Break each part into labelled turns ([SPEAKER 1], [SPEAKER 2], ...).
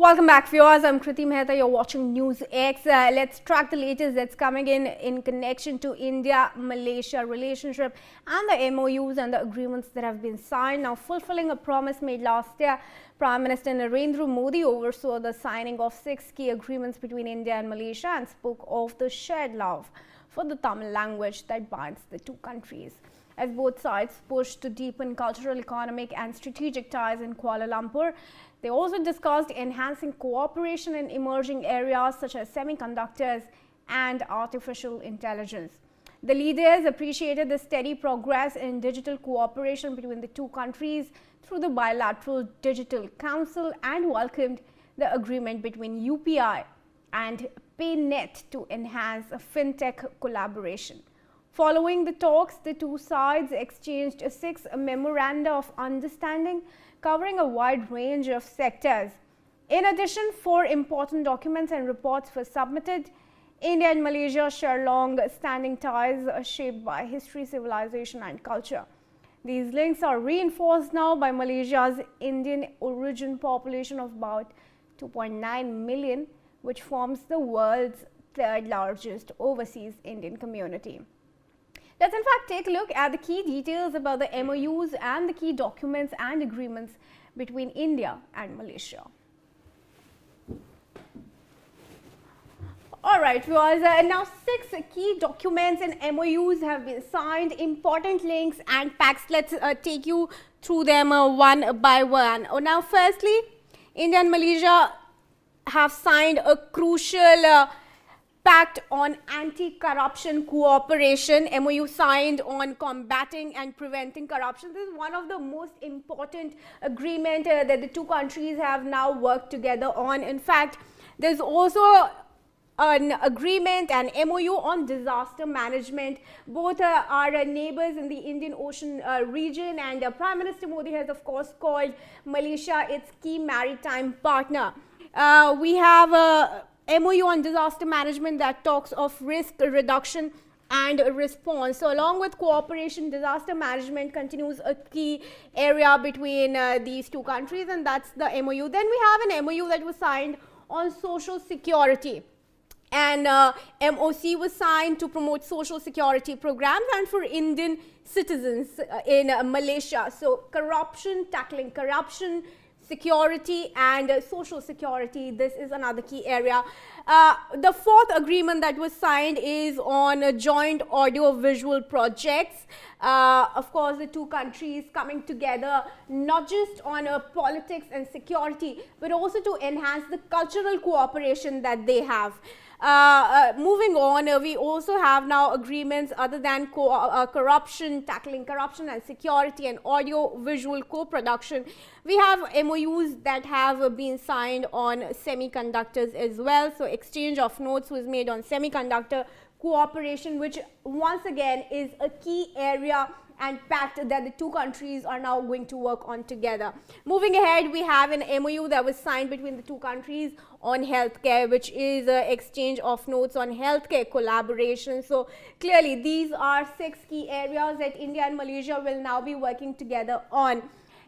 [SPEAKER 1] Welcome back, viewers. I'm Kriti Mehta. You're watching NewsX. Let's track the latest that's coming in connection to India-Malaysia relationship and the MOUs and the agreements that have been signed. Now, fulfilling a promise made last year, Prime Minister Narendra Modi oversaw the signing of 6 key agreements between India and Malaysia and spoke of the shared love for the Tamil language that binds the two countries. As both sides push to deepen cultural, economic and strategic ties in Kuala Lumpur, they also discussed enhancing cooperation in emerging areas such as semiconductors and artificial intelligence. The leaders appreciated the steady progress in digital cooperation between the two countries through the bilateral Digital Council and welcomed the agreement between UPI and PayNet to enhance fintech collaboration. Following the talks, the two sides exchanged 6 memoranda of understanding covering a wide range of sectors. In addition, 4 important documents and reports were submitted. India and Malaysia share long-standing ties shaped by history, civilization and culture. These links are reinforced now by Malaysia's Indian origin population of about 2.9 million, which forms the world's 3rd largest overseas Indian community. Let's in fact take a look at the key details about the MOUs and the key documents and agreements between India and Malaysia. Alright, viewers, now 6 key documents and MOUs have been signed, important links and pacts. Let's take you through them one by one. Now, firstly, India and Malaysia have signed a crucial Pact on anti-corruption cooperation, MOU signed on combating and preventing corruption. This is one of the most important agreements that the two countries have now worked together on. In fact, there's also an agreement, an MOU on disaster management. Both are neighbors in the Indian Ocean region, and Prime Minister Modi has of course called Malaysia its key maritime partner. We have a MOU on disaster management that talks of risk reduction and response. So along with cooperation, disaster management continues a key area between these two countries, and that's the MOU. Then we have an MOU that was signed on social security, and MOC was signed to promote social security programs and for Indian citizens in Malaysia. So corruption, tackling corruption, security and social security, this is another key area. The 4th agreement that was signed is on joint audio-visual projects. Of course, the two countries coming together not just on politics and security, but also to enhance the cultural cooperation that they have. Moving on, we also have now agreements other than corruption, tackling corruption and security and audio-visual co-production. We have MOUs that have been signed on semiconductors as well. So exchange of notes was made on semiconductor cooperation, which once again is a key area and pact that the two countries are now going to work on together. Moving ahead, we have an MOU that was signed between the two countries on healthcare, which is an exchange of notes on healthcare collaboration. So clearly, these are 6 key areas that India and Malaysia will now be working together on.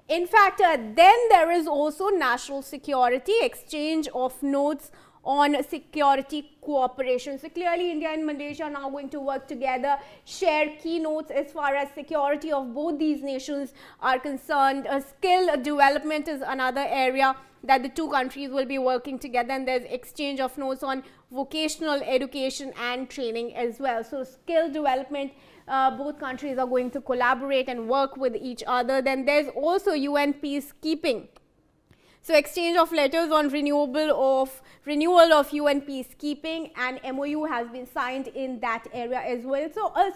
[SPEAKER 1] In fact, then there is also national security, exchange of notes on security cooperation. So clearly, India and Malaysia are now going to work together, share keynotes as far as security of both these nations are concerned. Skill development is another area that the two countries will be working together, and there's exchange of notes on vocational education and training as well. So skill development, both countries are going to collaborate and work with each other. Then there's also UN peacekeeping. So exchange of letters on renewal of UN peacekeeping, and MOU has been signed in that area as well. So a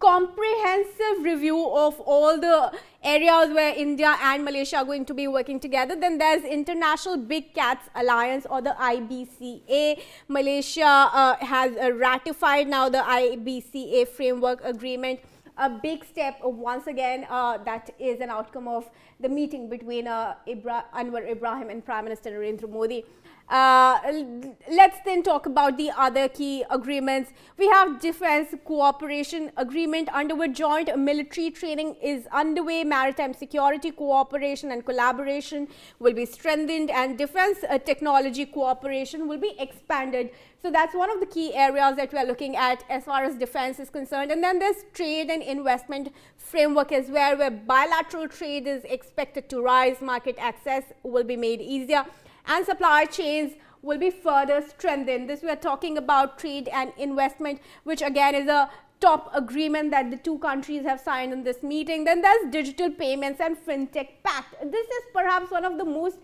[SPEAKER 1] comprehensive review of all the areas where India and Malaysia are going to be working together. Then there's International Big Cats Alliance, or the IBCA. Malaysia has ratified now the IBCA framework agreement. A big step once again that is an outcome of the meeting between Anwar Ibrahim and Prime Minister Narendra Modi. Let's then talk about the other key agreements. We have defense cooperation agreement under which joint military training is underway. Maritime security cooperation and collaboration will be strengthened, and defense technology cooperation will be expanded. So that's one of the key areas that we are looking at as far as defense is concerned. And then there's trade and investment framework as well, where bilateral trade is expected to rise, market access will be made easier, and supply chains will be further strengthened. This we are talking about trade and investment, which again is a top agreement that the two countries have signed in this meeting. Then there's digital payments and fintech pact. This is perhaps one of the most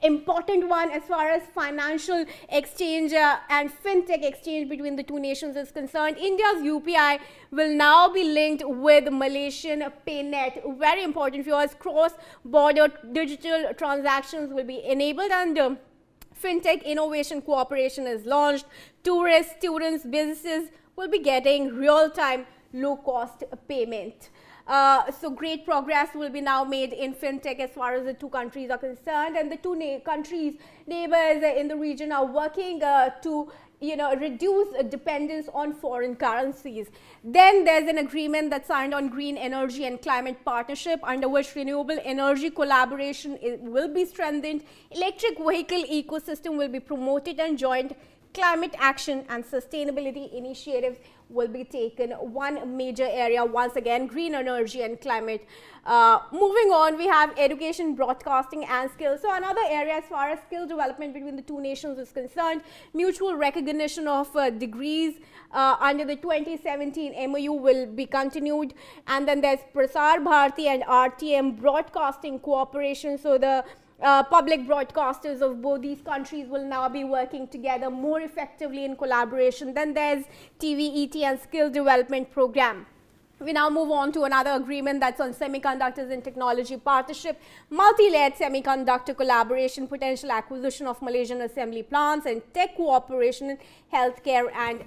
[SPEAKER 1] important one as far as financial exchange and fintech exchange between the two nations is concerned. India's UPI will now be linked with Malaysian PayNet. Very important for us. Cross-border digital transactions will be enabled, and fintech innovation cooperation is launched. Tourists, students, businesses will be getting real-time, low-cost payment. So great progress will be now made in fintech as far as the two countries are concerned, and the two countries, neighbors in the region, are working to reduce dependence on foreign currencies. Then there's an agreement that's signed on green energy and climate partnership, under which renewable energy collaboration will be strengthened, electric vehicle ecosystem will be promoted, and joint climate action and sustainability initiatives will be taken. One major area, once again, green energy and climate. Moving on, we have education, broadcasting and skills. So another area as far as skill development between the two nations is concerned, mutual recognition of degrees under the 2017 MoU will be continued. And then there's Prasar Bharati and RTM broadcasting cooperation. So the public broadcasters of both these countries will now be working together more effectively in collaboration. Then there's TVET and skill development program. We now move on to another agreement that's on semiconductors and technology partnership, multi-layered semiconductor collaboration, potential acquisition of Malaysian assembly plants, and tech cooperation in healthcare and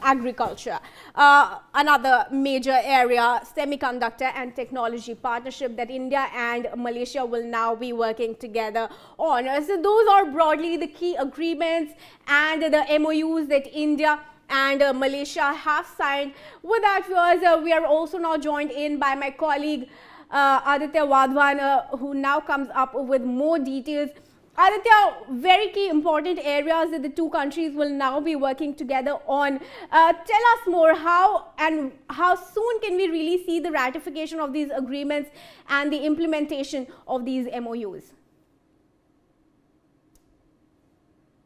[SPEAKER 1] agriculture. Another major area, semiconductor and technology partnership that India and Malaysia will now be working together on. So those are broadly the key agreements and the MOUs that India and Malaysia have signed. With that, viewers, we are also now joined in by my colleague Aditya Wadhwan, who now comes up with more details. Aditya, very key important areas that the two countries will now be working together on. Tell us more, how soon can we really see the ratification of these agreements and the implementation of these MOUs?